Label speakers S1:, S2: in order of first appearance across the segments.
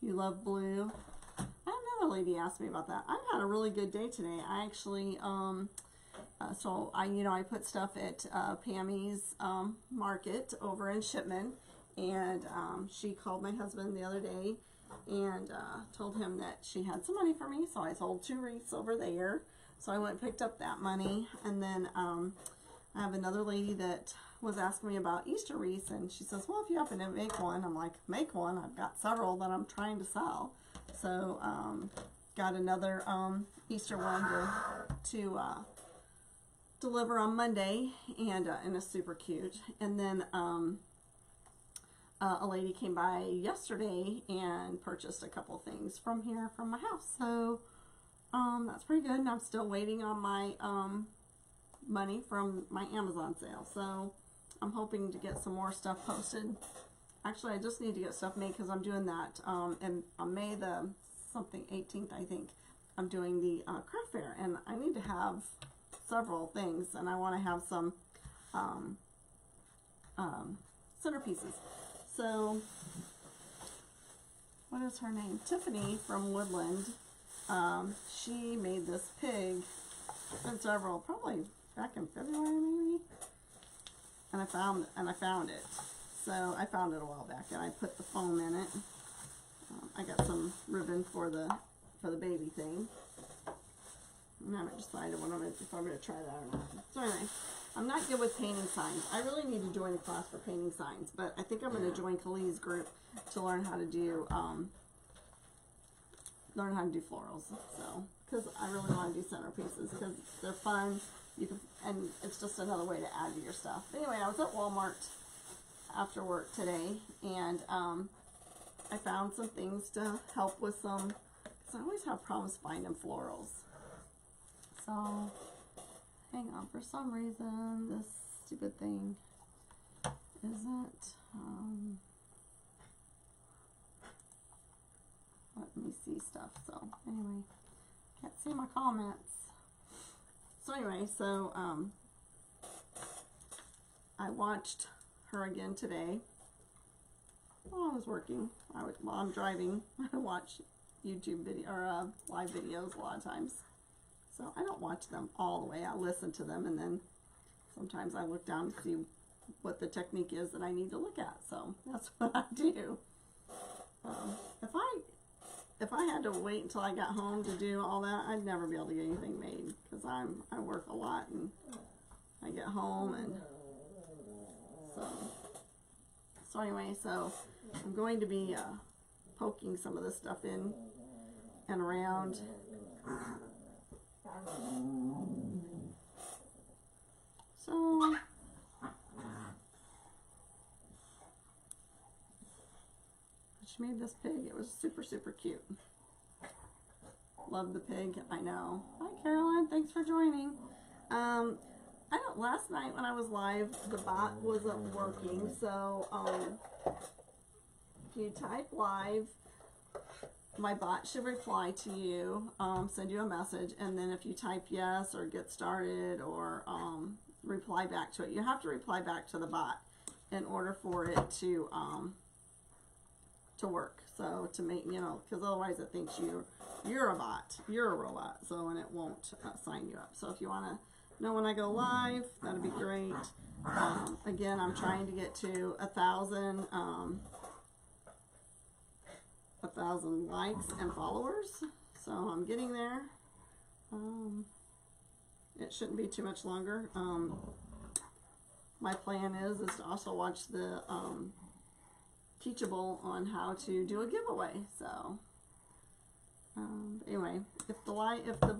S1: You love blue. Another lady asked me about that. I've had a really good day today. I actually, so I put stuff at Pammy's market over in Shipman, and she called my husband the other day and told him that she had some money for me, so I sold 2 wreaths over there. So I went and picked up that money, and then I have another lady that was asking me about Easter wreaths, and she says, well, if you happen to make one. I'm like, make one? I've got several that I'm trying to sell. So got another Easter one to deliver on Monday, and it's super cute. And then a lady came by yesterday and purchased a couple things from here from my house. So that's pretty good. And I'm still waiting on my money from my Amazon sale. So I'm hoping to get some more stuff posted. Actually, I just need to get stuff made because I'm doing that and on May the 18th, I think. I'm doing the craft fair, and I need to have several things, and I want to have some centerpieces. So, what is her name? Tiffany from Woodland. She made this pig. It's been several, probably back in February maybe. And I found it. So I found it a while back, and I put the foam in it. I got some ribbon for the baby thing. I haven't decided if I'm going to try that or not. So anyway, I'm not good with painting signs. I really need to join a class for painting signs, but I think I'm going to join Khalid's group to learn how to do florals. So, because I really want to do centerpieces because they're fun. And it's just another way to add to your stuff. Anyway, I was at Walmart after work today, and I found some things to help with some, because I always have problems finding florals. So, hang on, for some reason, this stupid thing isn't, let me see stuff. So, anyway, can't see my comments. So anyway, I watched her again today while I was working. While I'm driving, I watch YouTube video or live videos a lot of times. So I don't watch them all the way. I listen to them, and then sometimes I look down to see what the technique is that I need to look at. So that's what I do. If I had to wait until I got home to do all that, I'd never be able to get anything made, because I work a lot, and I get home, and so anyway, so I'm going to be poking some of this stuff in and around. So she made this pig. It was super, super cute. Love the pig, I know. Hi, Carolyn. Thanks for joining. Last night when I was live, the bot wasn't working, so if you type live, my bot should reply to you, send you a message, and then if you type yes or get started or reply back to it, you have to reply back to the bot in order for it to work. So to make, because otherwise it thinks you're a bot, you're a robot, so, and it won't sign you up. So if you want to know when I go live, that'd be great. Again, I'm trying to get to 1,000 likes and followers, so I'm getting there. It shouldn't be too much longer. My plan is to also watch the Teachable on how to do a giveaway. So anyway, if the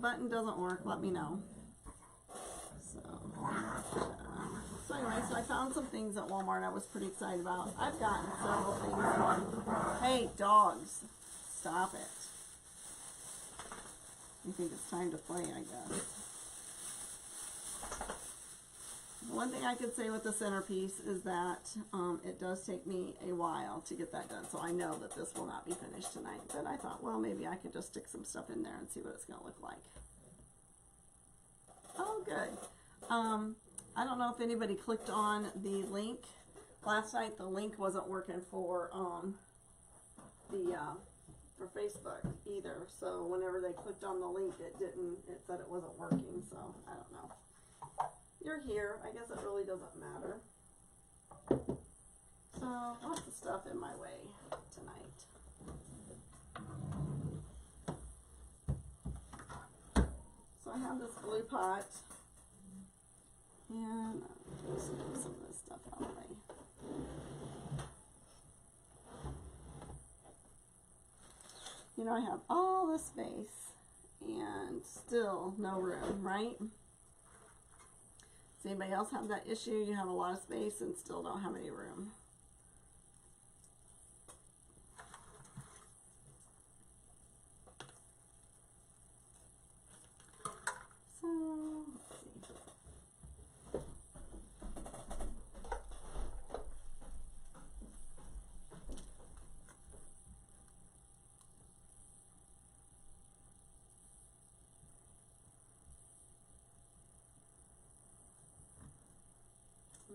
S1: button doesn't work, let me know. So anyway, so I found some things at Walmart I was pretty excited about. I've gotten several things. Hey, dogs, stop it. You think it's time to play, I guess. The one thing I could say with the centerpiece is that it does take me a while to get that done. So I know that this will not be finished tonight. But I thought, well, maybe I could just stick some stuff in there and see what it's going to look like. Oh, good. I don't know if anybody clicked on the link. Last night the link wasn't working for the for Facebook either. So whenever they clicked on the link, it said it wasn't working. So I don't know. You're here. I guess it really doesn't matter. So lots of stuff in my way tonight. So I have this glue pot, and I'll just move some of this stuff out of the way. You know, I have all this space and still no room, right? Does anybody else have that issue? You have a lot of space and still don't have any room. So, let's see.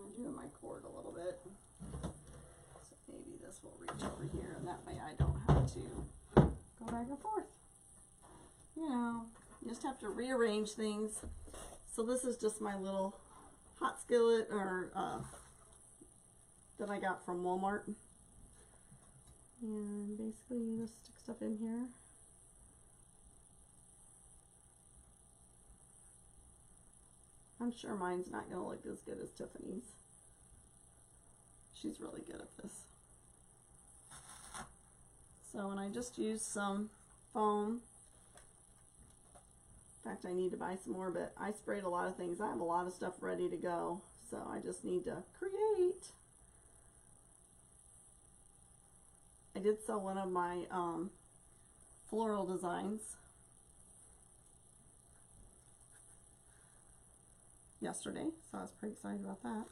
S1: I'm doing my cord a little bit, so maybe this will reach over here, and that way I don't have to go back and forth. You know, you just have to rearrange things. So this is just my little hot skillet, or that I got from Walmart, and basically you just stick stuff in here. I'm sure mine's not going to look as good as Tiffany's. She's really good at this. So, and I just used some foam. In fact, I need to buy some more, but I sprayed a lot of things. I have a lot of stuff ready to go, so I just need to create. I did sell one of my floral designs yesterday, so I was pretty excited about that.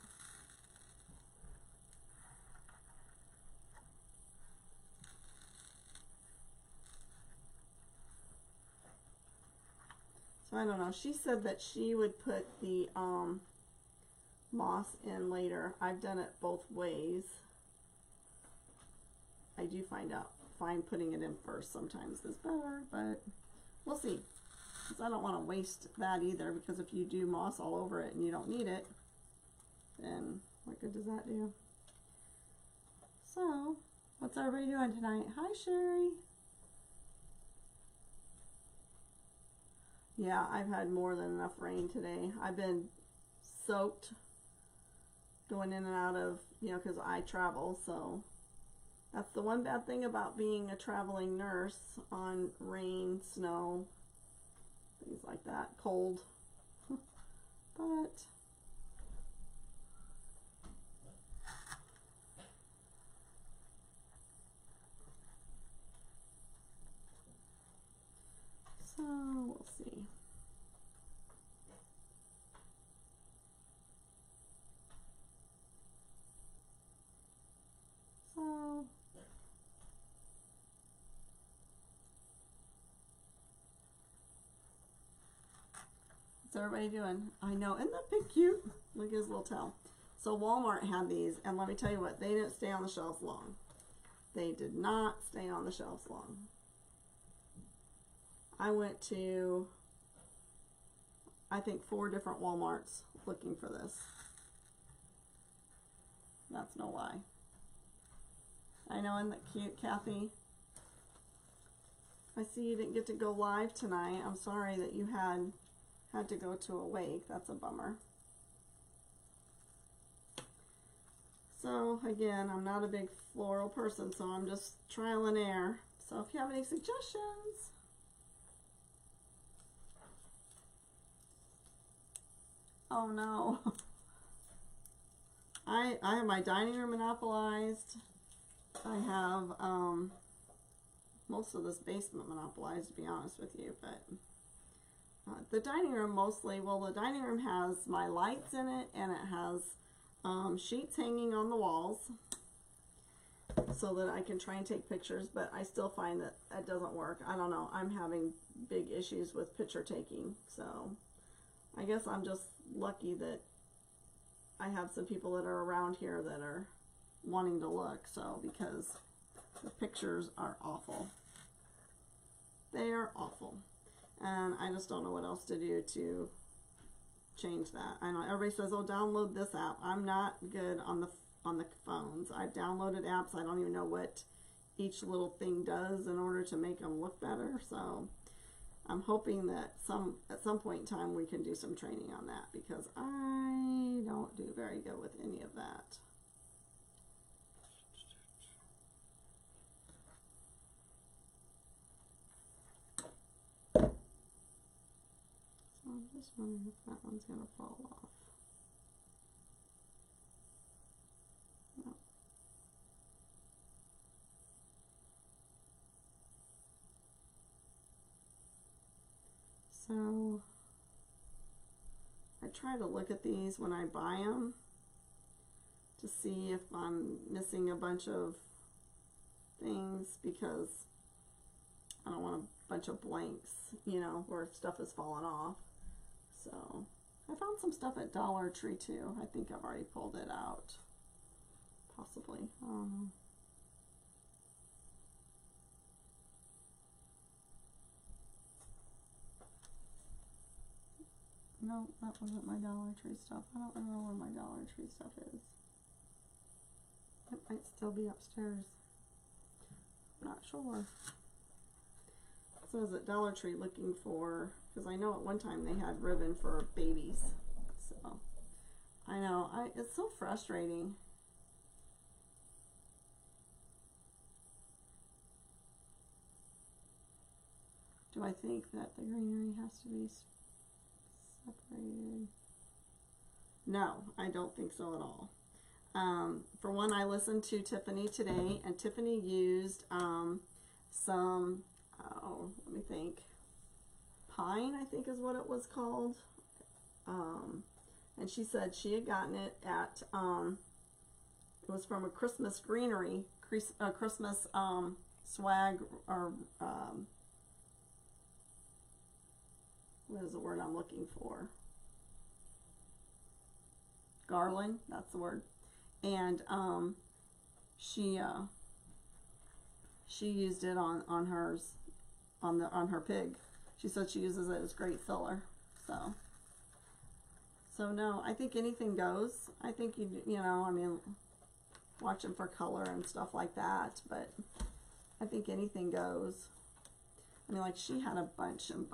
S1: So I don't know. She said that she would put the moss in later. I've done it both ways. I do find putting it in first sometimes is better, but we'll see. Because I don't want to waste that either, because if you do moss all over it and you don't need it, then what good does that do? So, what's everybody doing tonight? Hi, Sherry. Yeah, I've had more than enough rain today. I've been soaked going in and out of, you know, because I travel, so that's the one bad thing about being a traveling nurse on rain, snow, things like that, cold. But so we'll see. So what's everybody doing? I know, isn't that big cute? Look at his little tail. So Walmart had these, and let me tell you what, they didn't stay on the shelves long. They did not stay on the shelves long. I went to, I think, 4 different Walmarts looking for this. That's no lie. I know, isn't that cute, Kathy? I see you didn't get to go live tonight. I'm sorry that you had to go to a wake. That's a bummer. So again, I'm not a big floral person, so I'm just trial and error. So if you have any suggestions. Oh no. I have my dining room monopolized. I have most of this basement monopolized, to be honest with you, but the dining room mostly, well, the dining room has my lights in it, and it has sheets hanging on the walls so that I can try and take pictures, but I still find that that doesn't work. I don't know. I'm having big issues with picture taking, so I guess I'm just lucky that I have some people that are around here that are wanting to look, so because the pictures are awful. They are awful. And I just don't know what else to do to change that. I know everybody says, oh, download this app. I'm not good on the phones. I've downloaded apps. I don't even know what each little thing does in order to make them look better. So I'm hoping that at some point in time we can do some training on that, because I don't do very good with any of that. So I'm just wondering if that one's going to fall off. No. So I try to look at these when I buy them to see if I'm missing a bunch of things, because I don't want a bunch of blanks, you know, where stuff is falling off. So I found some stuff at Dollar Tree too. I think I've already pulled it out. Possibly. I don't know. No, that wasn't my Dollar Tree stuff. I don't know where my Dollar Tree stuff is. It might still be upstairs. I'm not sure. So I was at Dollar Tree looking for, because I know at one time they had ribbon for babies. So I know, it's so frustrating. Do I think that the greenery has to be separated? No, I don't think so at all. For one, I listened to Tiffany today, and Tiffany used some, oh, let me think, pine, I think is what it was called. And she said she had gotten it at, it was from a Christmas greenery, Christmas swag, or what is the word I'm looking for? Garland, that's the word. And she used it on hers, on her pig. She said she uses it as great filler. So no, I think anything goes. I think you know, I mean, watching for color and stuff like that, but I think anything goes. I mean, like, she had a bunch of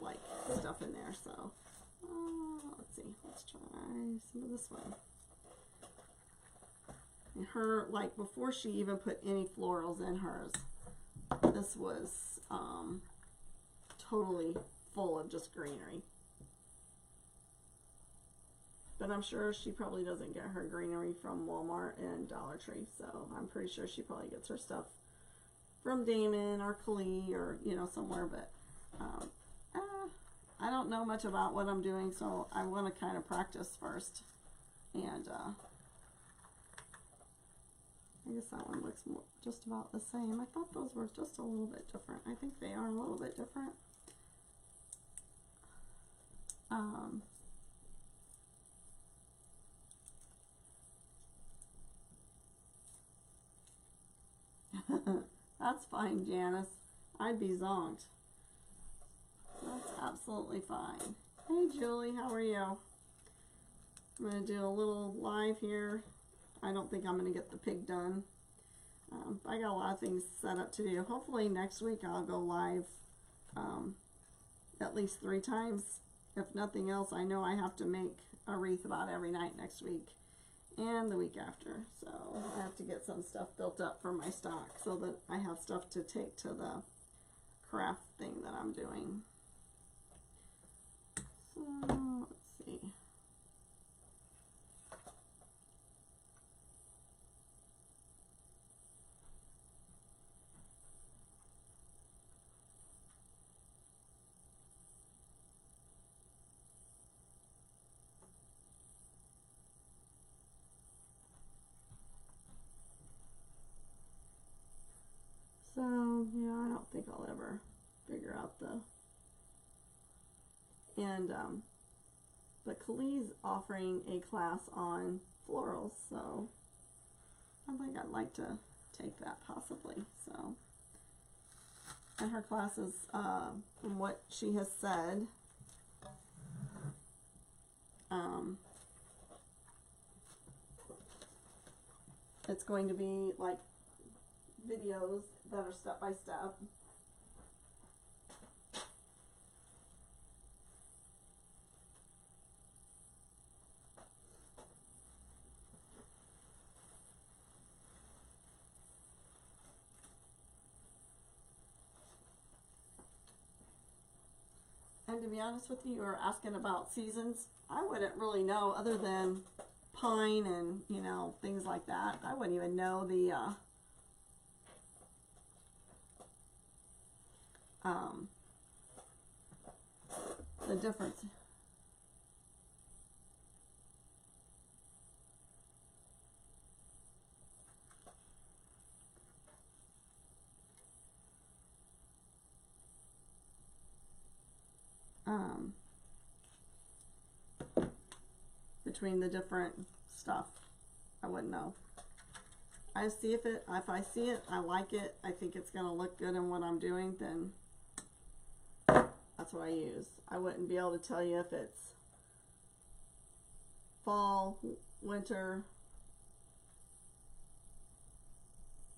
S1: like stuff in there. So let's see, let's try some of this one. And her, like, before she even put any florals in hers, this was totally full of just greenery. But I'm sure she probably doesn't get her greenery from Walmart and Dollar Tree. So I'm pretty sure she probably gets her stuff from Damon or Kali, or, you know, somewhere. But I don't know much about what I'm doing, so I want to kind of practice first. And I guess that one looks just about the same. I thought those were just a little bit different. I think they are a little bit different. That's fine, Janice. I'd be zonked. That's absolutely fine. Hey, Julie, how are you? I'm going to do a little live here. I don't think I'm going to get the pig done. I got a lot of things set up to do. Hopefully next week I'll go live at least 3 times. If nothing else, I know I have to make a wreath about every night next week and the week after. So I have to get some stuff built up for my stock so that I have stuff to take to the craft thing that I'm doing. So let's see. So, yeah, I don't think I'll ever figure out the, and, but Kali's offering a class on florals, so I think I'd like to take that possibly. So, in her classes, from what she has said, it's going to be like videos that are step by step. And to be honest with you, you were asking about seasons. I wouldn't really know, other than pine and, you know, things like that. I wouldn't even know the difference. Between the different stuff. I wouldn't know. I see if I see it, I like it, I think it's gonna look good in what I'm doing, then that's what I use. I wouldn't be able to tell you if it's fall, winter.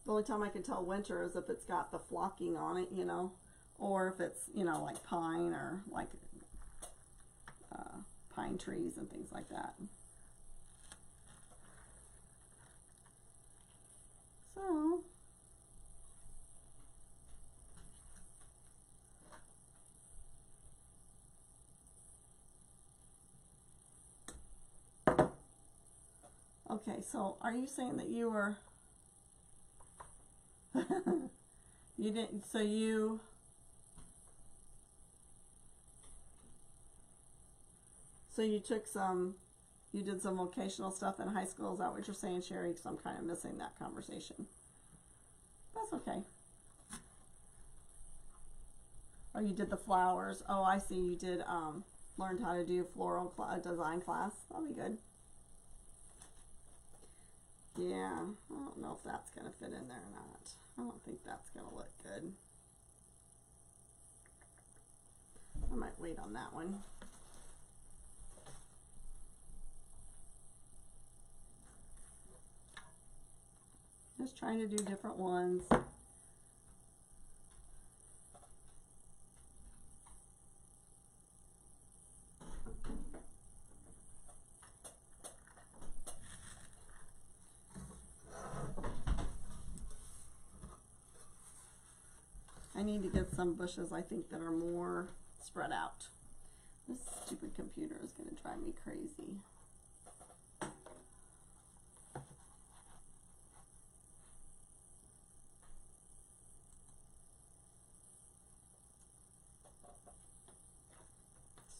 S1: The only time I can tell winter is if it's got the flocking on it, you know, or if it's, you know, like pine or like pine trees and things like that. So okay, so are you saying that you were you didn't, so you took some, you did some vocational stuff in high school, is that what you're saying, Sherry? Because I'm kind of missing that conversation. That's okay. Oh, you did the flowers. Oh, I see. You did learned how to do floral design class. That'll be good. Yeah, I don't know if that's going to fit in there or not. I don't think that's going to look good. I might wait on that one. Just trying to do different ones. I need to get some bushes, I think, that are more spread out. This stupid computer is going to drive me crazy.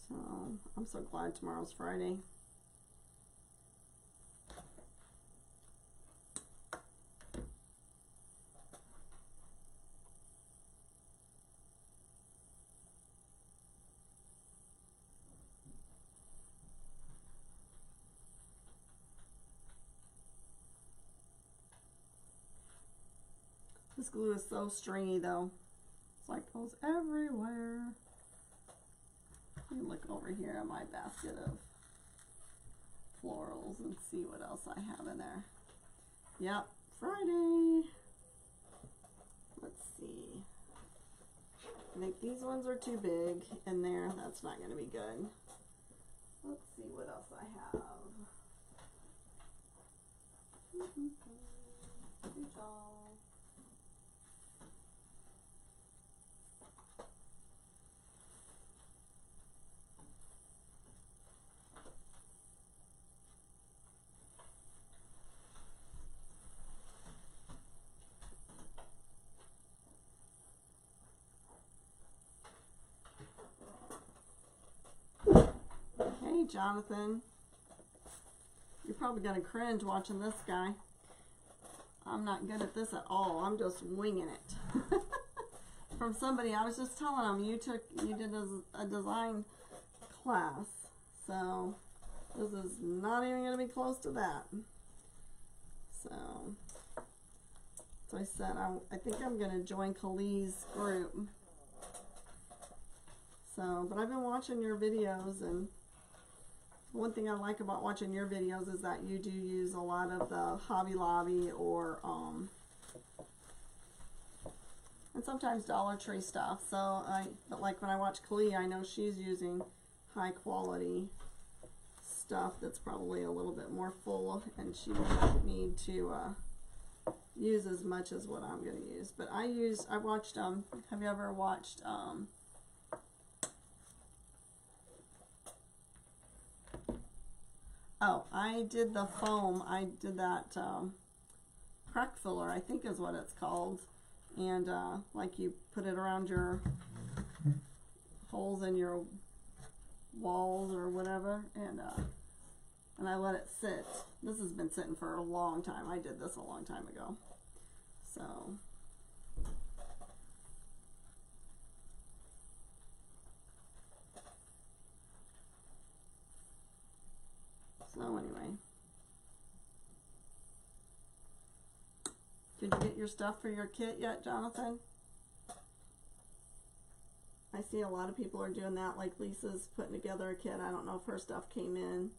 S1: So, I'm so glad tomorrow's Friday. This glue is so stringy though. It's like goes everywhere. Let me look over here at my basket of florals and see what else I have in there. Yep, Friday. Let's see. I think these ones are too big in there. That's not going to be good. Let's see what else I have. Too tall. Hey, Jonathan. You're probably going to cringe watching this guy. I'm not good at this at all. I'm just winging it. From somebody, I was just telling them, you did a design class. So, this is not even going to be close to that. So, So I said, I think I'm going to join Khalid's group. So, but I've been watching your videos, and one thing I like about watching your videos is that you do use a lot of the Hobby Lobby or, and sometimes Dollar Tree stuff. So but like when I watch Khalid, I know she's using high quality stuff that's probably a little bit more full, and she won't need to use as much as what I'm going to use. But I watched, have you ever watched, oh, I did the foam, I did that crack filler, I think is what it's called. And like you put it around your holes in your walls or whatever, and I let it sit. This has been sitting for a long time. I did this a long time ago. So anyway, did you get your stuff for your kit yet, Jonathan? I see a lot of people are doing that, like Lisa's putting together a kit. I don't know if her stuff came in.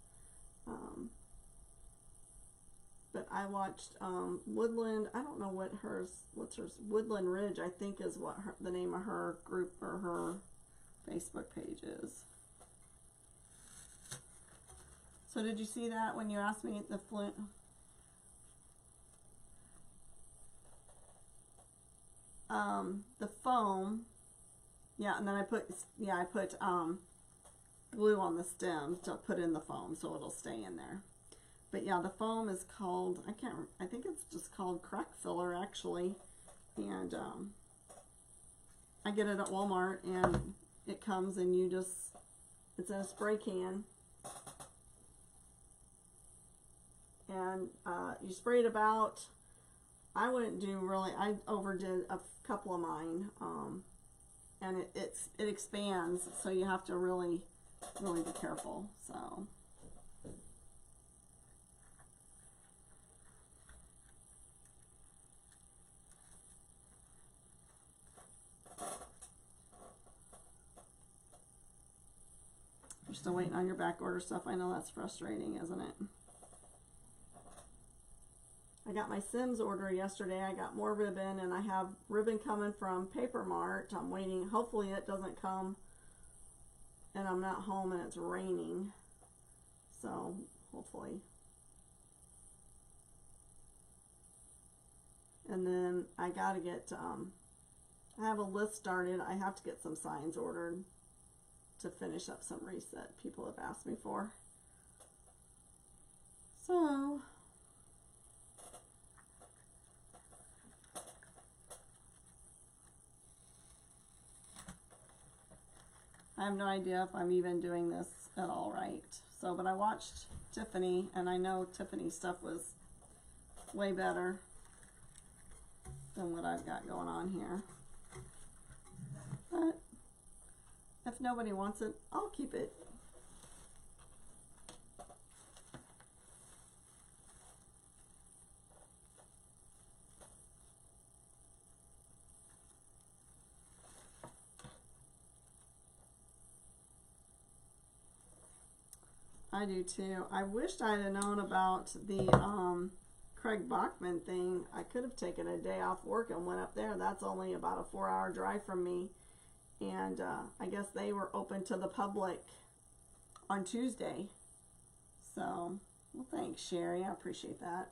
S1: But I watched Woodland, I don't know what's hers, Woodland Ridge, I think is what the name of her group or her Facebook page is. So did you see that when you asked me the flint? The foam, yeah, and then I put glue on the stems to put in the foam so it'll stay in there. But yeah, the foam is called, I think it's just called crack filler actually. And I get it at Walmart, and it comes and it's in a spray can. And you spray it about, I wouldn't do really, I overdid a couple of mine. And it expands, so you have to really be careful. So you're still waiting on your back order stuff. I know that's frustrating, isn't it? I got my Sims order yesterday. I got more ribbon, and I have ribbon coming from Paper Mart. I'm waiting. Hopefully it doesn't come and I'm not home and it's raining. So hopefully. And then I got to get, I have a list started. I have to get some signs ordered to finish up some wreaths that people have asked me for. So I have no idea if I'm even doing this at all right. So, but I watched Tiffany, and I know Tiffany's stuff was way better than what I've got going on here. But if nobody wants it, I'll keep it. I do too. I wished I'd have known about the Craig Bachman thing. I could have taken a day off work and went up there. That's only about a 4-hour drive from me. And I guess they were open to the public on Tuesday. So, well, thanks, Sherry. I appreciate that.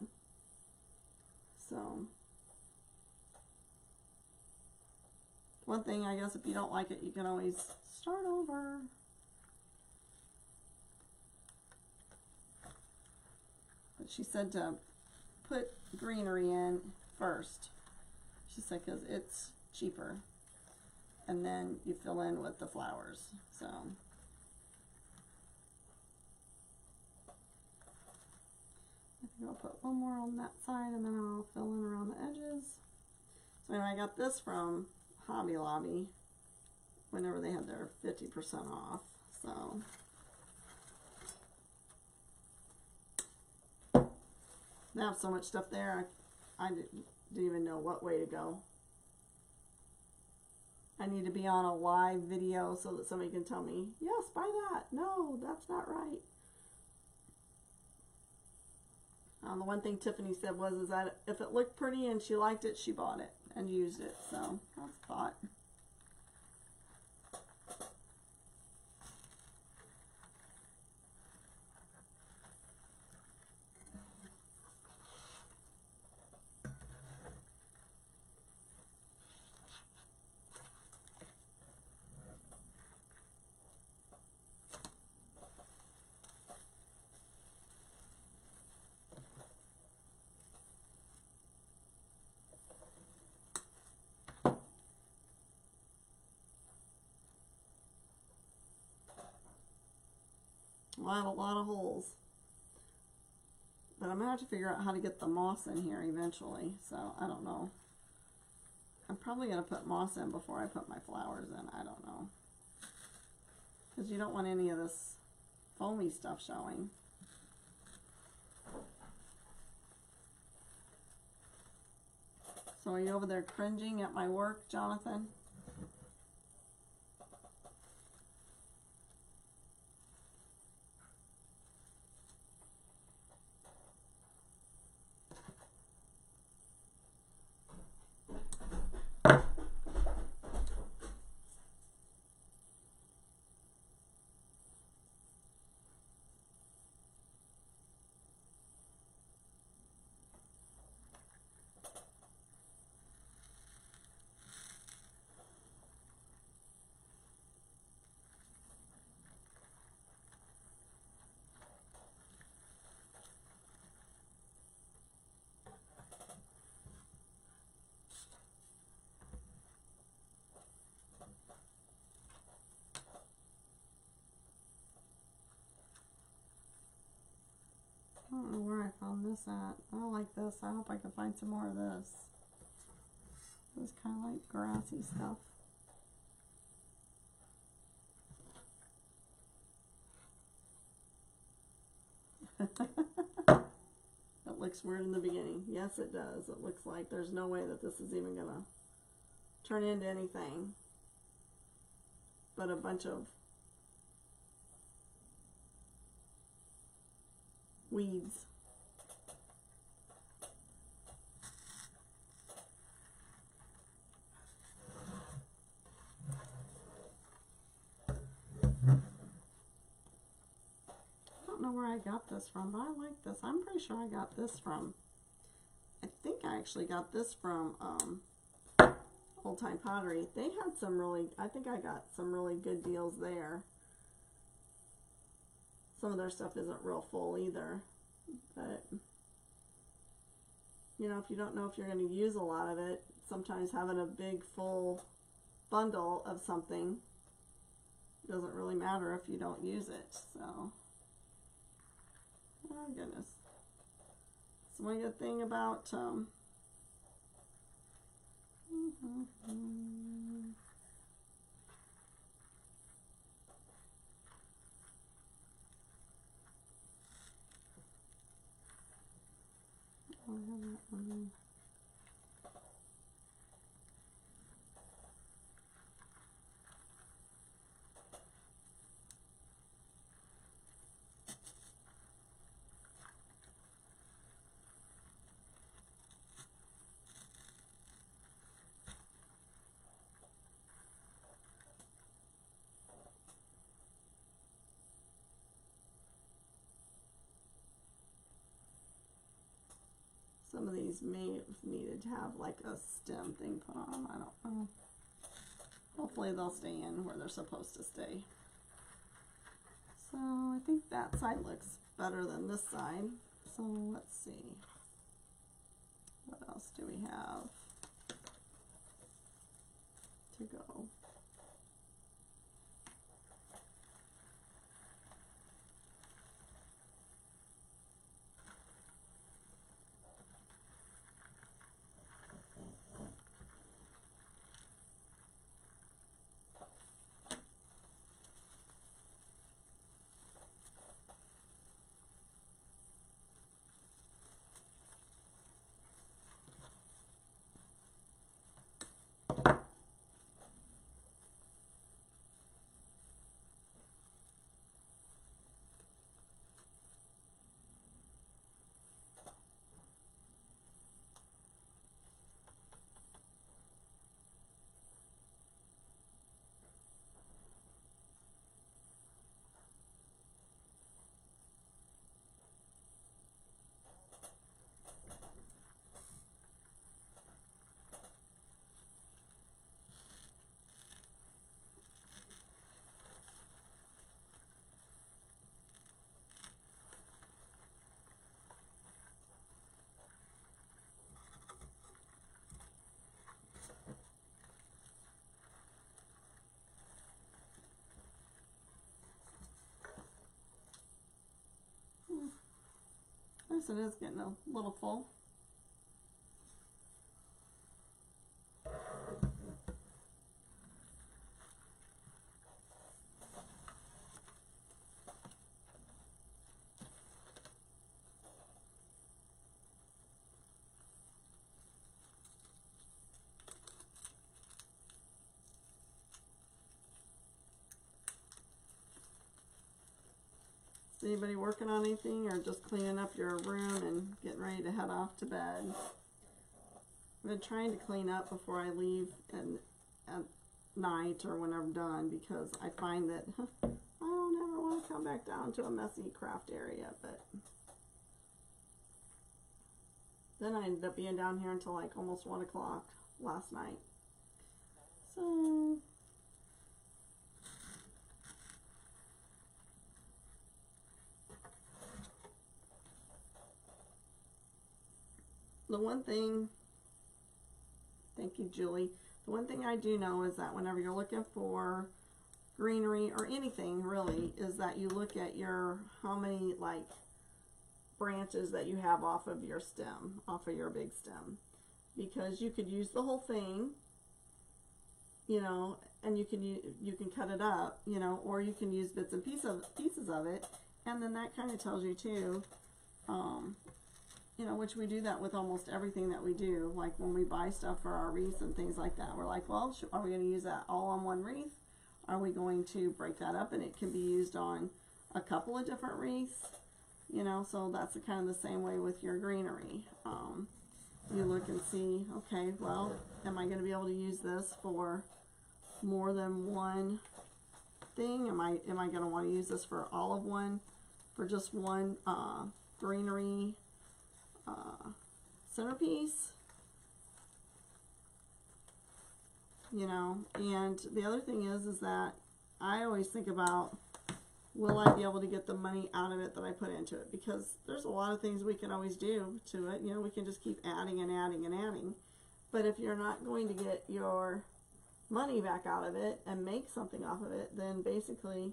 S1: So, one thing, I guess, if you don't like it, you can always start over. But she said to put greenery in first. She said because it's cheaper. And then you fill in with the flowers. So I think I'll put one more on that side, and then I'll fill in around the edges. So anyway, I got this from Hobby Lobby whenever they had their 50% off. So they have so much stuff there. I didn't even know what way to go. I need to be on a live video so that somebody can tell me, yes, buy that. No, that's not right. The one thing Tiffany said was is that if it looked pretty and she liked it, she bought it and used it. So that's a thought. Well, I have a lot of holes, but I'm gonna have to figure out how to get the moss in here eventually, so I don't know. I'm probably gonna put moss in before I put my flowers in. I don't know, because you don't want any of this foamy stuff showing. So are you over there cringing at my work, Jonathan? I don't know where I found this at. I don't like this. I hope I can find some more of this. It's kind of like grassy stuff. It looks weird in the beginning. Yes, it does. It looks like there's no way that this is even going to turn into anything but a bunch of weeds. I don't know where I got this from, but I like this. I'm pretty sure I got this from, I think I actually got this from Old Time Pottery. They had some really, I think I got some really good deals there. Some of their stuff isn't real full either, but you know, if you don't know if you're going to use a lot of it, sometimes having a big full bundle of something doesn't really matter if you don't use it. So, oh goodness. That's one good thing about some of these may have needed to have like a stem thing put on. I don't know. Hopefully they'll stay in where they're supposed to stay. So I think that side looks better than this side. So let's see. What else do we have to go? Yes, it is getting a little full. Anybody working on anything or just cleaning up your room and getting ready to head off to bed? I've been trying to clean up before I leave at night or when I'm done, because I find that I don't ever want to come back down to a messy craft area. But then I ended up being down here until like almost 1 o'clock last night. So the one thing, thank you, Julie. The one thing I do know is that whenever you're looking for greenery or anything really, is that you look at your, how many like branches that you have off of your stem, off of your big stem. Because you could use the whole thing, you know, and you can cut it up, you know, or you can use bits and pieces of it, and then that kind of tells you too, you know, which we do that with almost everything that we do. Like when we buy stuff for our wreaths and things like that, we're like, well, are we going to use that all on one wreath? Are we going to break that up and it can be used on a couple of different wreaths? You know, so that's kind of the same way with your greenery. You look and see, okay, well, am I going to be able to use this for more than one thing? Am I going to want to use this for all of one, for just one greenery centerpiece? You know, and the other thing is that I always think about, will I be able to get the money out of it that I put into it? Because there's a lot of things we can always do to it. You know, we can just keep adding and adding and adding. But if you're not going to get your money back out of it and make something off of it, then basically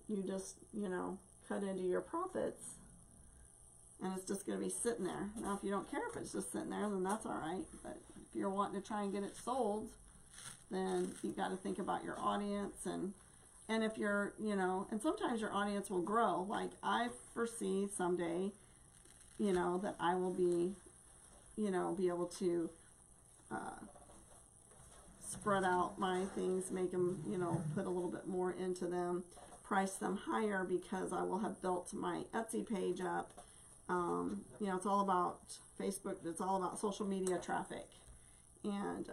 S1: you just, you know, cut into your profits and it's just going to be sitting there. Now, if you don't care if it's just sitting there, then that's all right. But if you're wanting to try and get it sold, then you got to think about your audience, and if you're, you know, and sometimes your audience will grow. Like I foresee someday, you know, that I will be, you know, be able to spread out my things, make them, you know, put a little bit more into them, price them higher, because I will have built my Etsy page up. You know, it's all about Facebook, it's all about social media traffic, and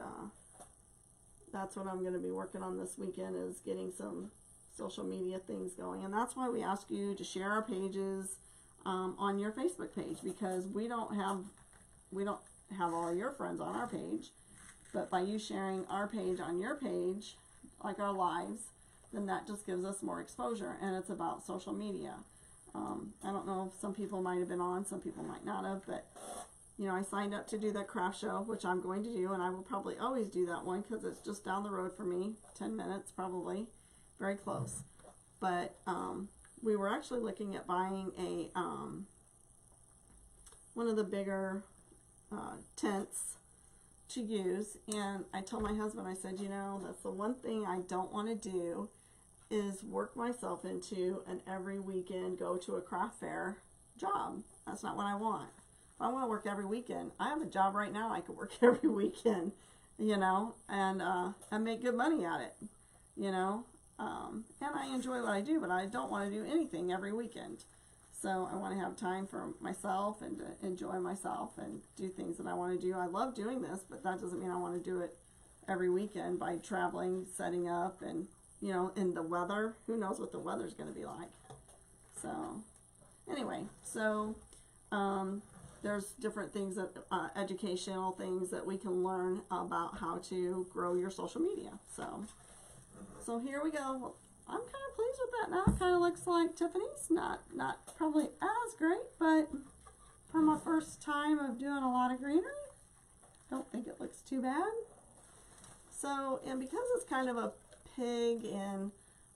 S1: that's what I'm going to be working on this weekend, is getting some social media things going. And that's why we ask you to share our pages on your Facebook page, because we don't have all your friends on our page, but by you sharing our page on your page, like our lives, then that just gives us more exposure. And it's about social media. I don't know if some people might have been on, some people might not have, but you know, I signed up to do that craft show, which I'm going to do, and I will probably always do that one because it's just down the road for me, 10 minutes probably, very close. But we were actually looking at buying a one of the bigger tents to use, and I told my husband, I said, you know, that's the one thing I don't want to do, is work myself into an every weekend go to a craft fair job. That's not what I want. If I want to work every weekend, I have a job right now I could work every weekend, you know, and make good money at it, you know. And I enjoy what I do, but I don't want to do anything every weekend. So I want to have time for myself and to enjoy myself and do things that I want to do. I love doing this, but that doesn't mean I want to do it every weekend by traveling, setting up, and, you know, in the weather. Who knows what the weather's going to be like. So anyway, so there's different things, that educational things that we can learn about how to grow your social media. So here we go. Well, I'm kind of pleased with that now. It kind of looks like Tiffany's. Not probably as great, but for my first time of doing a lot of greenery, don't think it looks too bad. So, and because it's kind of a pig, and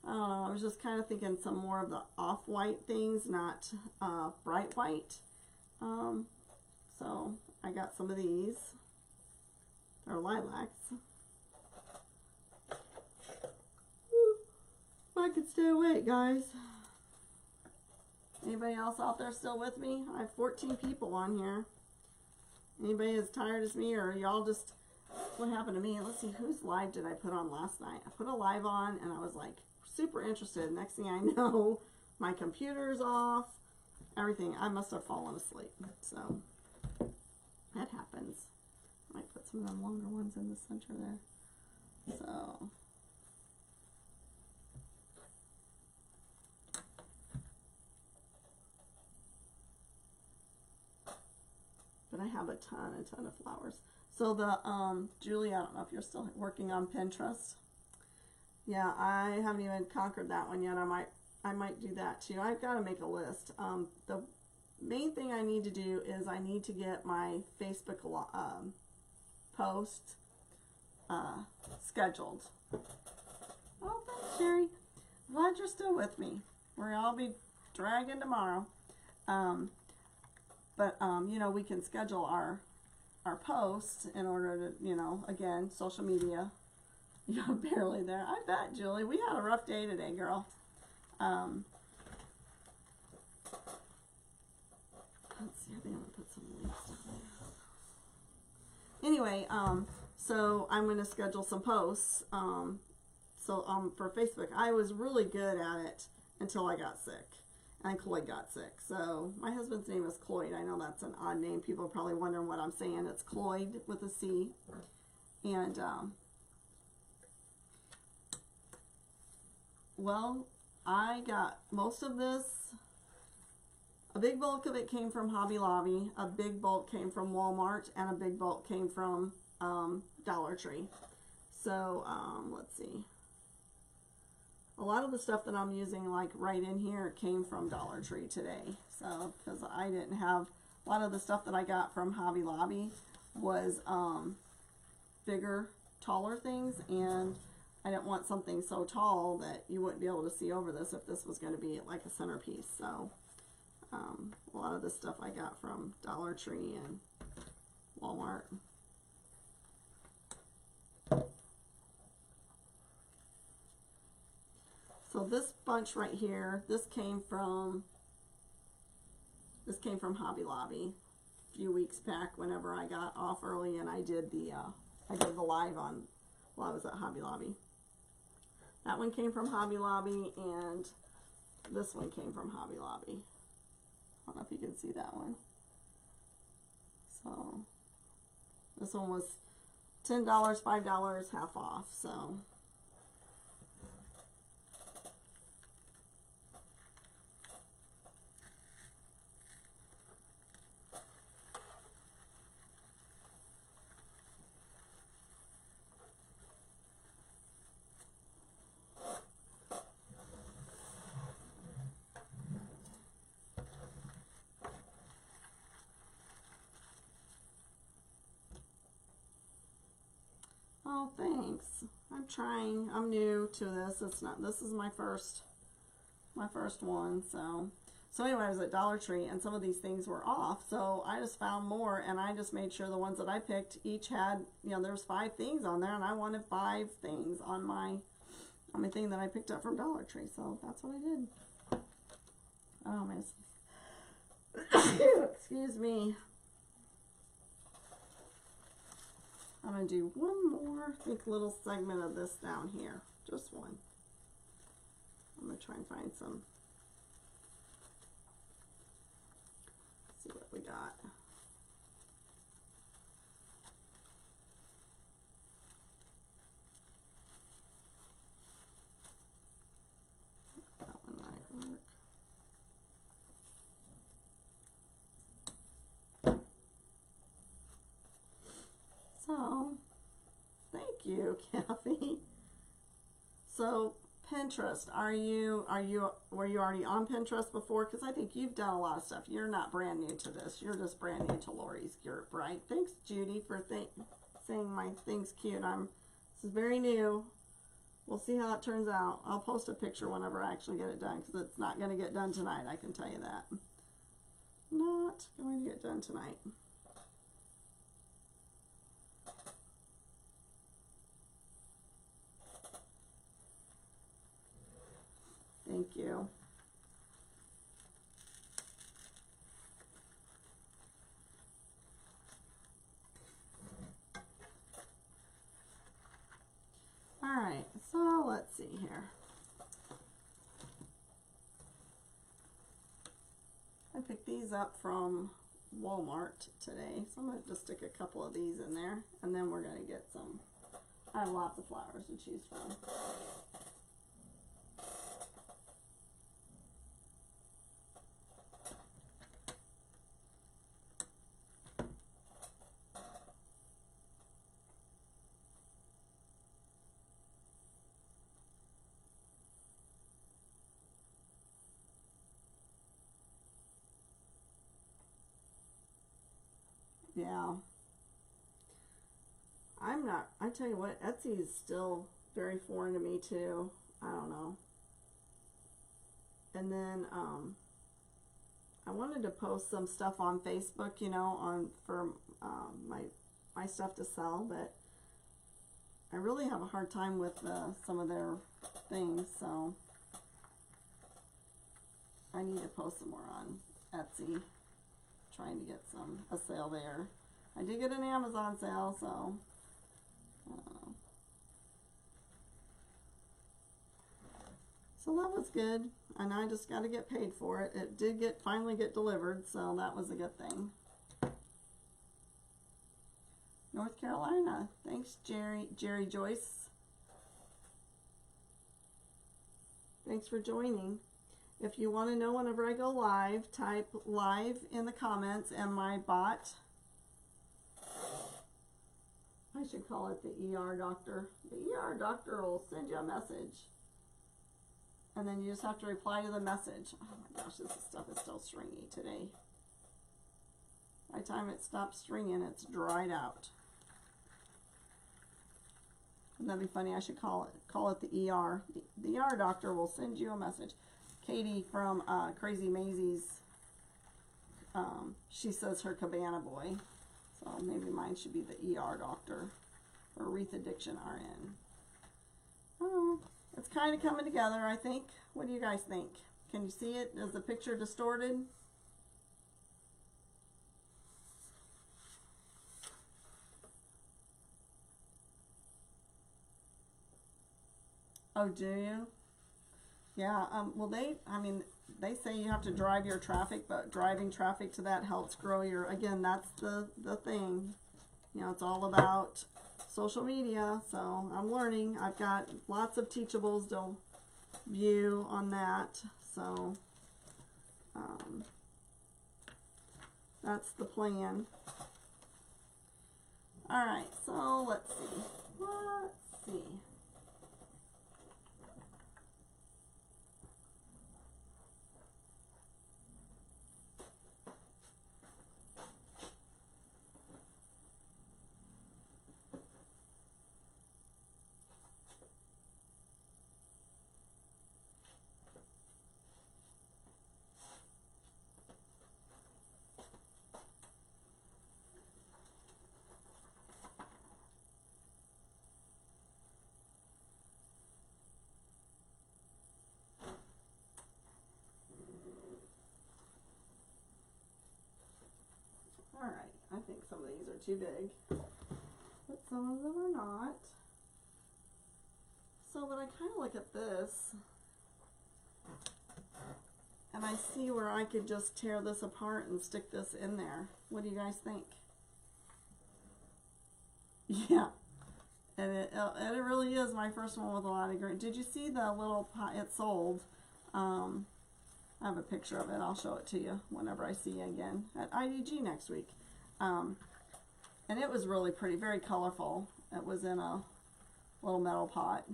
S1: I was just kind of thinking some more of the off-white things, not bright white. So I got some of these. They're lilacs. Woo. I could stay awake, guys. Anybody else out there still with me? I have 14 people on here. Anybody as tired as me, or y'all just, what happened to me? Let's see, whose live did I put on last night? I put a live on and I was like super interested. Next thing I know, my computer's off, everything. I must have fallen asleep. So that happens. I might put some of them longer ones in the center there. So but I have a ton of flowers. So the Julie, I don't know if you're still working on Pinterest. Yeah, I haven't even conquered that one yet. I might do that too. I've got to make a list. The main thing I need to do is I need to get my Facebook post scheduled. Oh, thanks, Sherry. Glad you're still with me. I'll be dragging tomorrow. But you know, we can schedule our posts in order to, you know, again, social media. You're barely there. I bet, Julie. We had a rough day today, girl. Let's see. I think I'm gonna put some links down there. Anyway, so I'm gonna schedule some posts. For Facebook, I was really good at it until I got sick. And Cloyd got sick. So my husband's name is Cloyd. I know that's an odd name. People are probably wondering what I'm saying. It's Cloyd with a C. And well, I got most of this. A big bulk of it came from Hobby Lobby. A big bulk came from Walmart, and a big bulk came from Dollar Tree. So let's see. A lot of the stuff that I'm using, like right in here, came from Dollar Tree today. So, because I didn't have, a lot of the stuff that I got from Hobby Lobby was bigger, taller things, and I didn't want something so tall that you wouldn't be able to see over this if this was going to be like a centerpiece. So, a lot of the stuff I got from Dollar Tree and Walmart. So this bunch right here, this came from Hobby Lobby a few weeks back whenever I got off early, and I did the live on while I was at Hobby Lobby. That one came from Hobby Lobby, and this one came from Hobby Lobby. I don't know if you can see that one. So this one was $10, $5, half off. So oh, thanks. I'm trying. I'm new to this. This is my first one. So anyway, I was at Dollar Tree, and some of these things were off. So I just found more, and I just made sure the ones that I picked each had, you know, there's 5 things on there, and I wanted 5 things on my thing that I picked up from Dollar Tree. So that's what I did. Oh, man. Excuse me. I'm going to do one more, I think, little segment of this down here. Just one. I'm going to try and find some. Let's see what we got. That one might work. So, thank you, Kathy. So, Pinterest, were you already on Pinterest before? Because I think you've done a lot of stuff. You're not brand new to this. You're just brand new to Lori's group, right? Thanks, Judy, for saying my thing's cute. This is very new. We'll see how it turns out. I'll post a picture whenever I actually get it done, because it's not going to get done tonight, I can tell you that. not going to get done tonight. Thank you. All right, so let's see here. I picked these up from Walmart today, so I'm going to just stick a couple of these in there, and then we're going to get some. I have lots of flowers to choose from. Yeah. I tell you what, Etsy is still very foreign to me too. I don't know. And then, I wanted to post some stuff on Facebook, you know, for my stuff to sell, but I really have a hard time with some of their things, so I need to post some more on Etsy. Trying to get a sale there. I did get an Amazon sale, so I don't know. So that was good, and I just got to get paid for it. It did finally get delivered, so that was a good thing. North Carolina. Thanks, Jerry Joyce. Thanks for joining. If you want to know whenever I go live, type live in the comments, and my bot, I should call it the ER doctor. The ER doctor will send you a message. And then you just have to reply to the message. Oh my gosh, this stuff is still stringy today. By the time it stops stringing, it's dried out. Wouldn't that be funny? I should call it the ER. The ER doctor will send you a message. Katie from Crazy Maisie's, she says her Cabana Boy. So maybe mine should be the ER doctor or Wreath Addiction RN. Oh, it's kind of coming together, I think. What do you guys think? Can you see it? Is the picture distorted? Oh, do you? Yeah, well, they say you have to drive your traffic, but driving traffic to that helps grow again, that's the thing. You know, it's all about social media, so I'm learning. I've got lots of teachables to view on that, so that's the plan. All right, so let's see. Alright, I think some of these are too big, but some of them are not. So, but I kind of look at this, and I see where I could just tear this apart and stick this in there. What do you guys think? Yeah, and it really is my first one with a lot of green. Did you see the little pot it sold? I have a picture of it. I'll show it to you whenever I see you again at IDG next week. And it was really pretty, very colorful. It was in a little metal pot.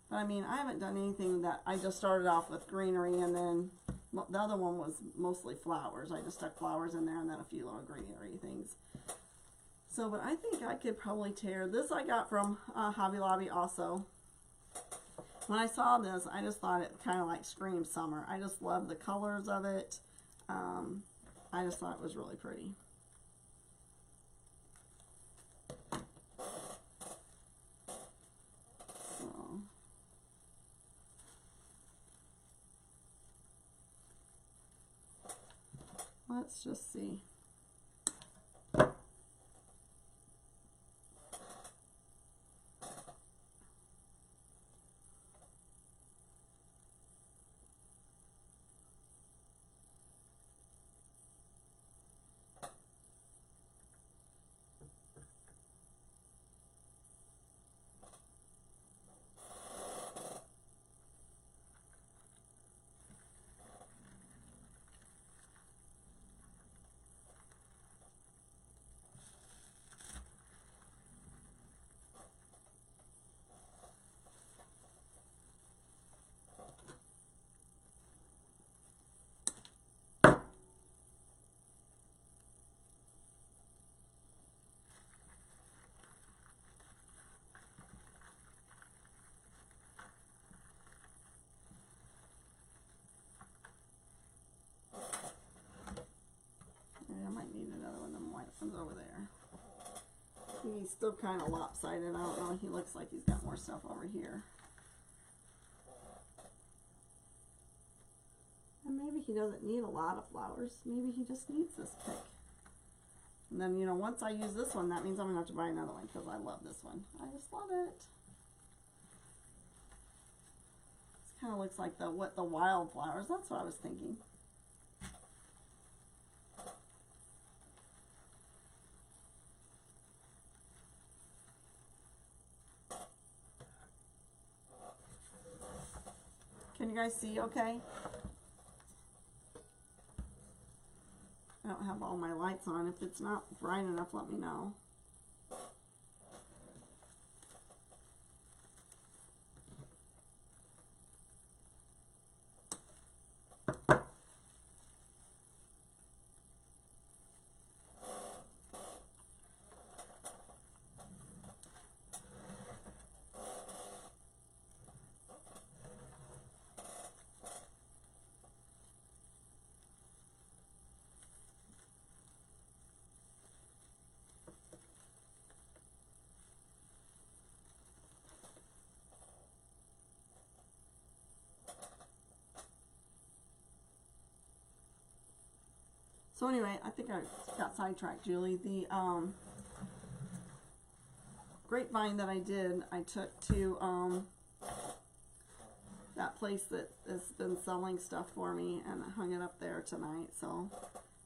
S1: But I mean, I haven't done anything that, I just started off with greenery, and then the other one was mostly flowers. I just stuck flowers in there and then a few little greenery things. So, but I think I could probably tear this. I got from Hobby Lobby also. When I saw this, I just thought it kind of like screamed summer. I just love the colors of it. I just thought it was really pretty. So let's just see. I might need another one of them white ones over there. He's still kind of lopsided. I don't know. He looks like he's got more stuff over here. And maybe he doesn't need a lot of flowers. Maybe he just needs this pick. And then, you know, once I use this one, that means I'm going to have to buy another one because I love this one. I just love it. This kind of looks like the wildflowers. That's what I was thinking. Can you guys see okay? I don't have all my lights on. If it's not bright enough, let me know. So anyway, I think I got sidetracked, Julie. The grapevine that I did, I took to that place that has been selling stuff for me, and I hung it up there tonight. So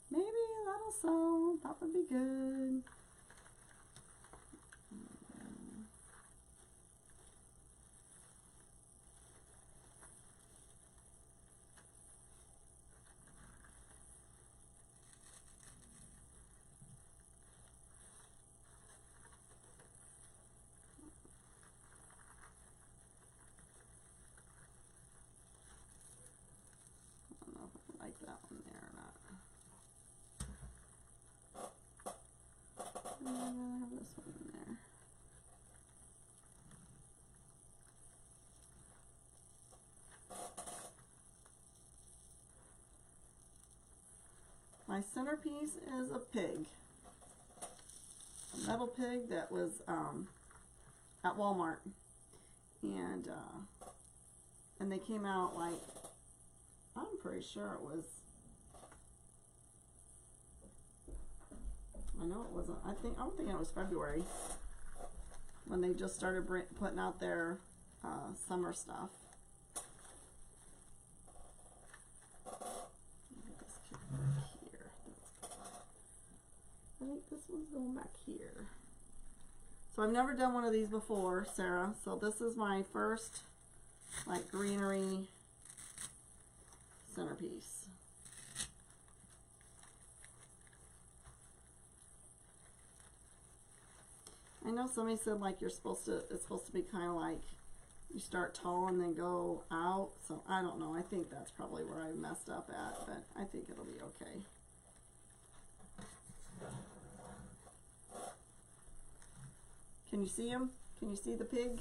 S1: maybe that'll sell. That would be good. Like that one there or not. And I'm gonna have this one in there. My centerpiece is a pig. A metal pig that was at Walmart. And they came out like, I'm pretty sure it was, I know it wasn't, I'm thinking it was February when they just started putting out their summer stuff. I think this one's going back here. So I've never done one of these before, Sarah, so this is my first like greenery centerpiece. I know somebody said like it's supposed to be kind of like you start tall and then go out, so I don't know. I think that's probably where I messed up at, but I think it'll be okay. Can you see him? Can you see the pig?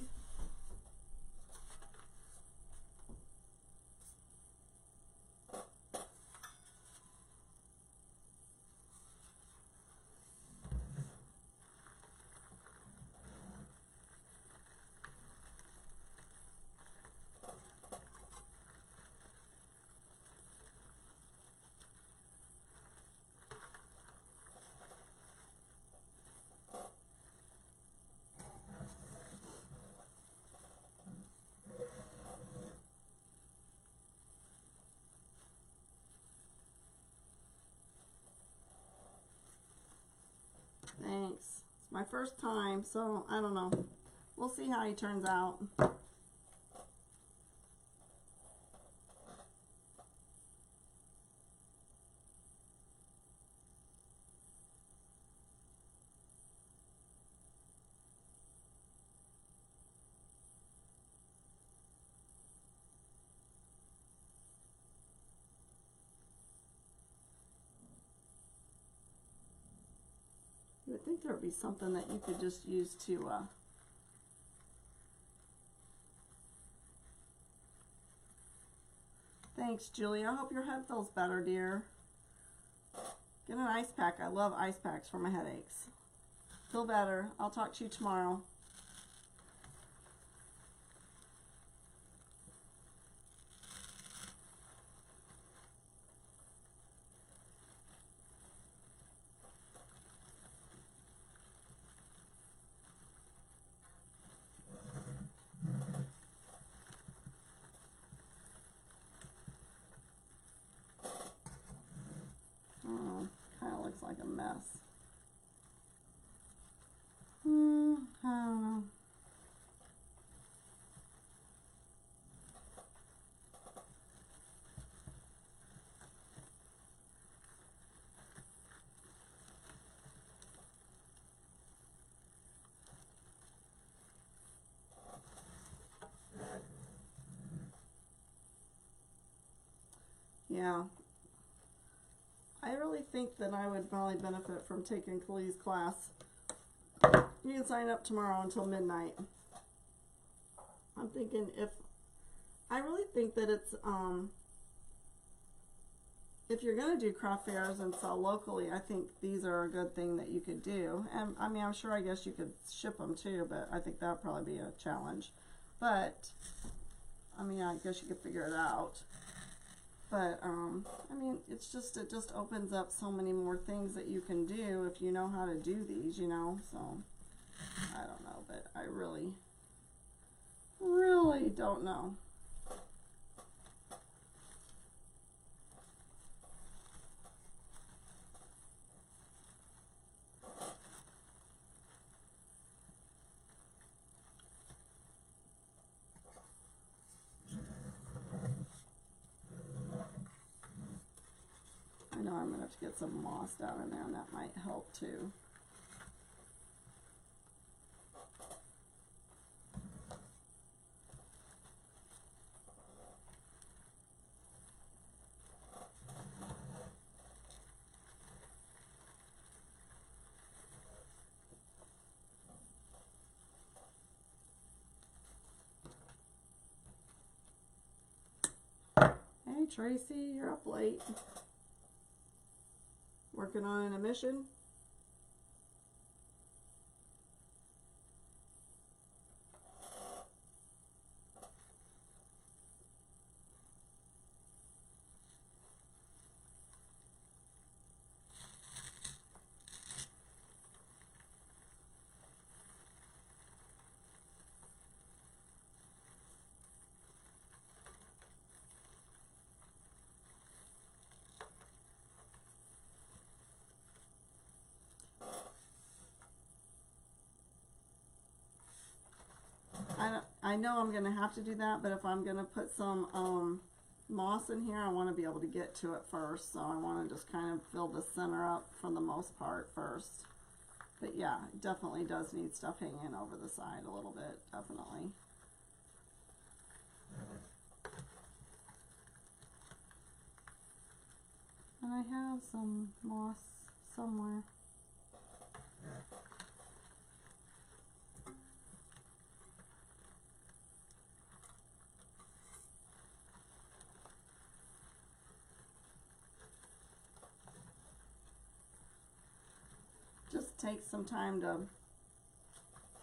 S1: Thanks. It's my first time, so I don't know. We'll see how he turns out. You would think there would be something that you could just use to thanks, Julie. I hope your head feels better, dear. Get an ice pack. I love ice packs for my headaches. Feel better. I'll talk to you tomorrow. Kind of looks like a mess. I don't know. Yeah. I really think that I would probably benefit from taking Khalil's class. You can sign up tomorrow until midnight. I'm thinking I really think that it's, if you're going to do craft fairs and sell locally, I think these are a good thing that you could do. And I mean, I'm sure I guess you could ship them too, but I think that would probably be a challenge. But, I mean, I guess you could figure it out. But, I mean, it just opens up so many more things that you can do if you know how to do these, you know, so, I don't know, but I really don't know. I know I'm going to have to get some moss down in there, and that might help too. Hey Tracy, you're up late. Working on an emission? I know I'm going to have to do that, but if I'm going to put some moss in here, I want to be able to get to it first. So I want to just kind of fill the center up for the most part first. But yeah, it definitely does need stuff hanging over the side a little bit, definitely. And I have some moss somewhere. Just take some time to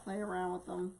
S1: play around with them.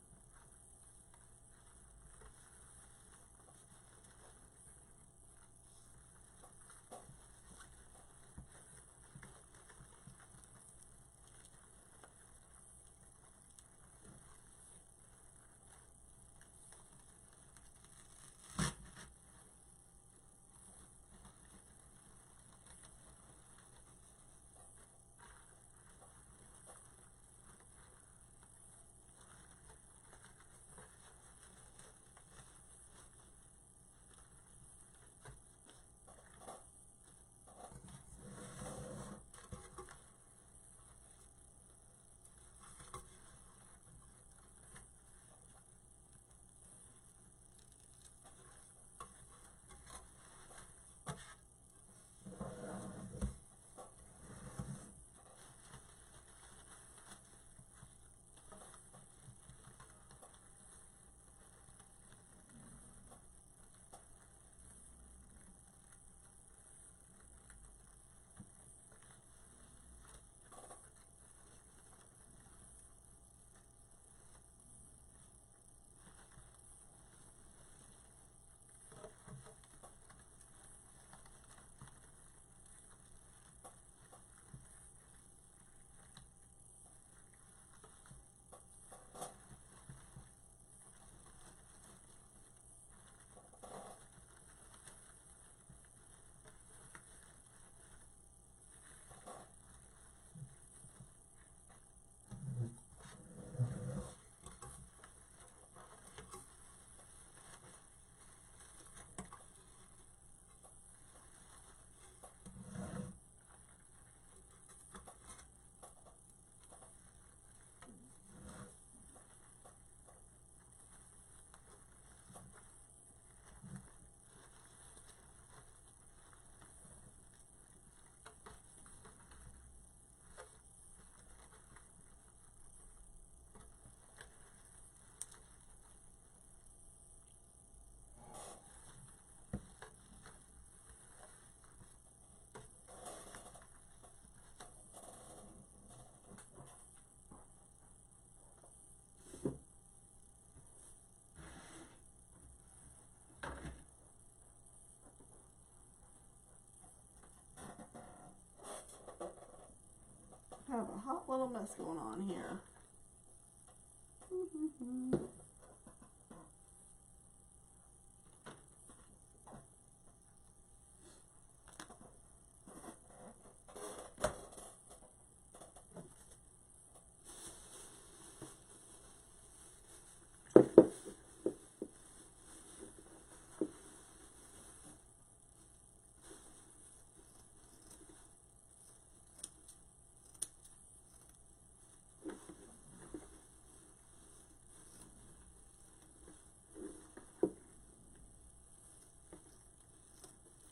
S1: little mess going on here.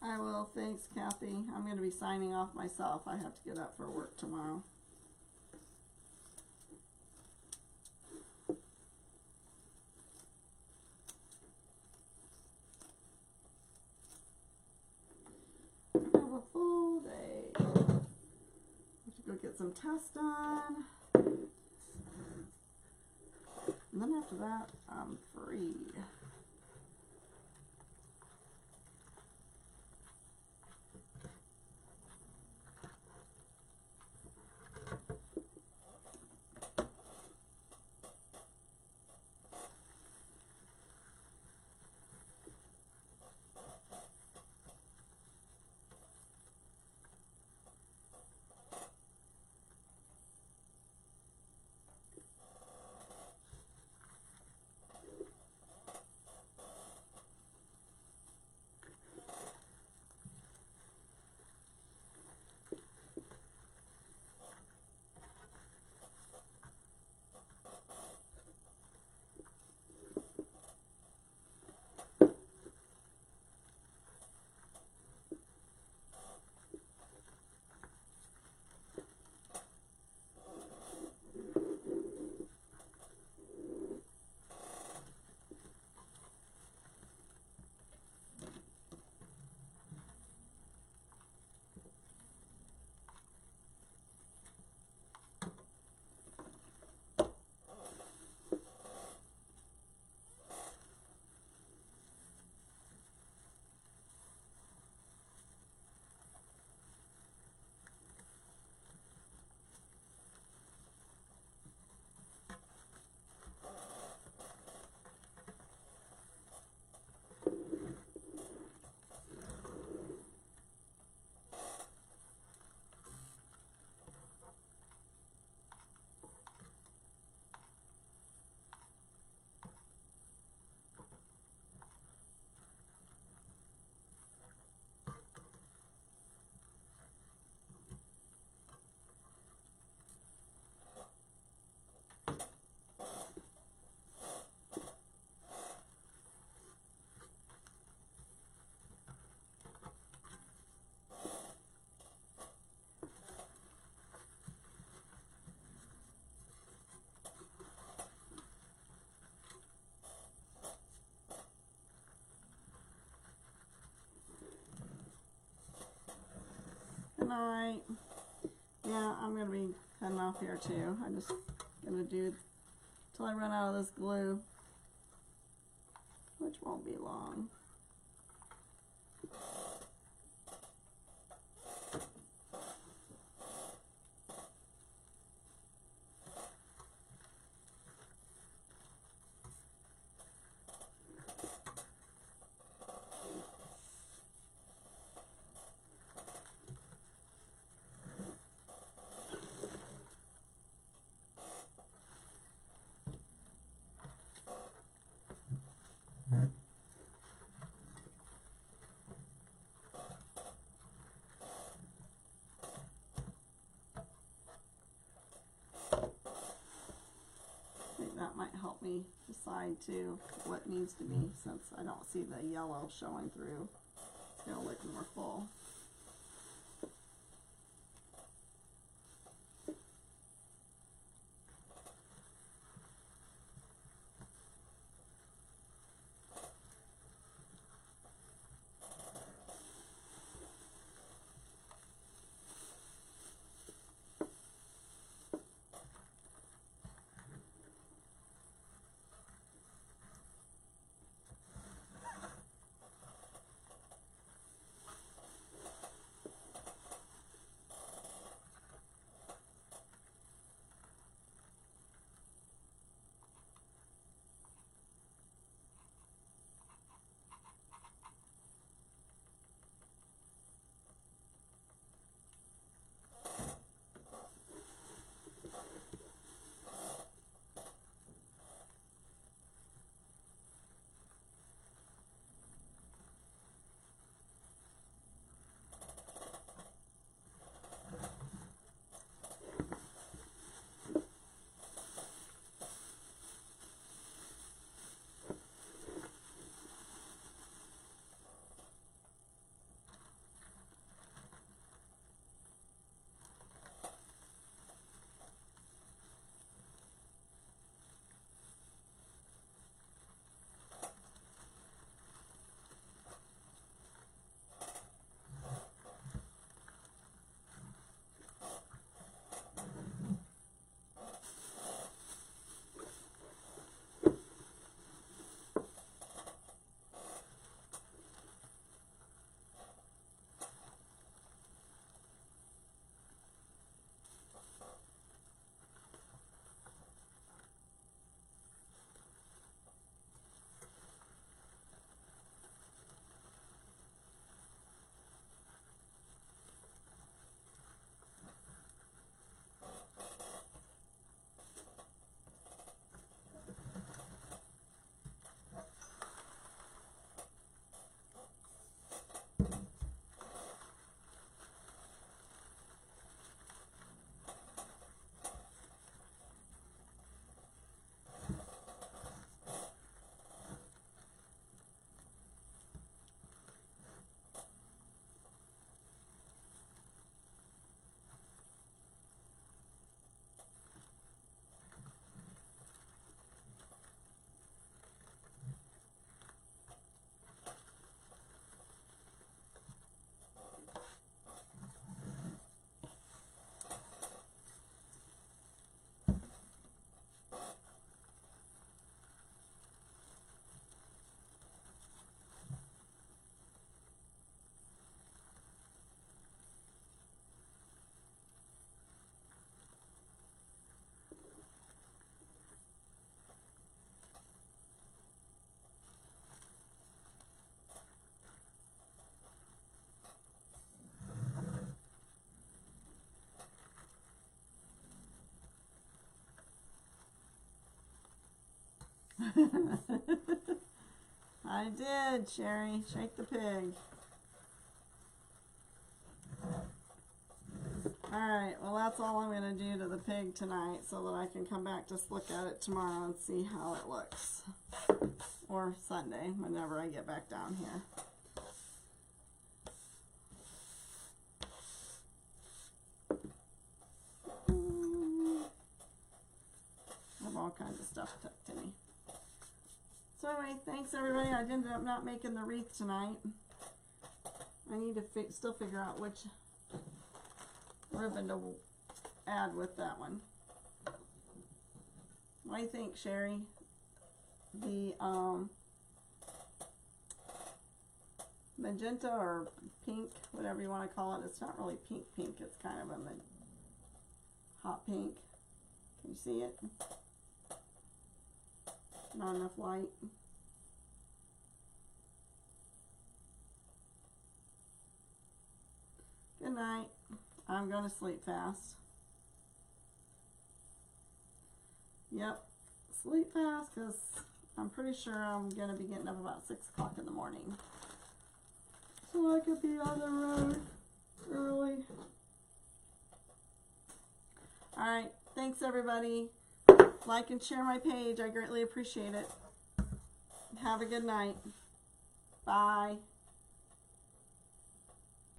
S1: I will. Thanks, Kathy. I'm going to be signing off myself. I have to get up for work tomorrow. I have a full day. I have to go get some tests done. And then after that, I'm free. Good night. Yeah, I'm going to be heading off here too. I'm just going to do till I run out of this glue, which won't be long. That might help me decide too what needs to be, since I don't see the yellow showing through. It's gonna look more full. I did, Sherry. Shake the pig. Alright, well that's all I'm going to do to the pig tonight so that I can come back, just look at it tomorrow and see how it looks. Or Sunday, whenever I get back down here. I have all kinds of stuff tucked in me. So anyway, thanks everybody. I ended up not making the wreath tonight. I need to still figure out which ribbon to add with that one. What do you think, Sherry? The magenta or pink, whatever you want to call it. It's not really pink, it's kind of a hot pink. Can you see it? Not enough light. Good night. I'm going to sleep fast. Yep, sleep fast because I'm pretty sure I'm going to be getting up about 6 o'clock in the morning. So I could be on the road early. Alright, thanks everybody. Like and share my page. I greatly appreciate it. Have a good night. Bye.